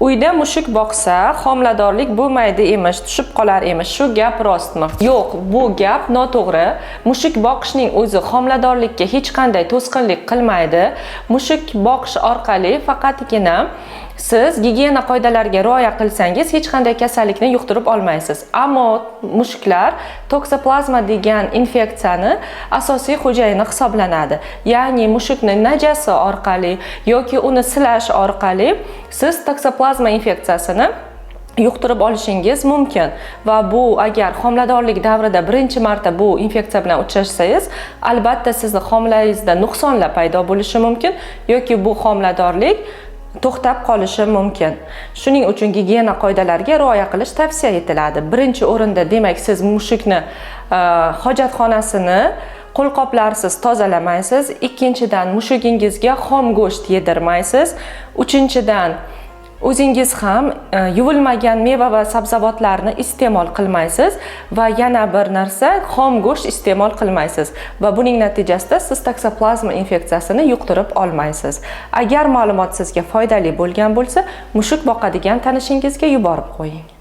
Uyda mushuk boqsa, homiladorlik bo'lmaydi emish, tushib qolar emish. Shu gap rostmi? Yo'q, bu gap noto'g'ri. Mushuk boqishning o'zi homiladorlikka hech qanday to'sqinlik qilmaydi. Mushuk boqish orqali faqatgina siz gigiyena qoidalariga rioya qilsangiz hech qanday kasallikni yuqtirib olmaysiz. Ammo mushuklar toksoplazma degan infeksiyani asosiy xo'jayini hisoblanadi. Ya'ni mushukning najasi orqali yoki uni silash orqali siz toksoplazma infeksiyasini yuqtirib olishingiz mumkin va bu agar homiladorlik davrida birinchi marta bu infeksiya bilan uchrashsangiz, albatta sizni homilangizda nuqsonlar paydo bo'lishi mumkin yoki bu homiladorlik to'xtab qolishi mumkin. Shuning uchun gigiyena qoidalariga rioya qilish tavsiya etiladi. Birinchi o'rinda, demak, siz mushukni hojatxonasini qo'lqoplarsiz tozalamaysiz. Ikkinchidan, mushugingizga xom go'sht yedirmaysiz. Uchinchidan, o'zingiz ham yuvilmagan meva va sabzavotlarni iste'mol qilmaysiz va yana bir narsa, xom go'sht iste'mol qilmaysiz va buning natijasida siz toksoplazma infeksiyasini yuqtirib olmaysiz. Agar ma'lumot sizga foydali bo'lgan bo'lsa, mushuk boqadigan tanishingizga yuborib qo'ying.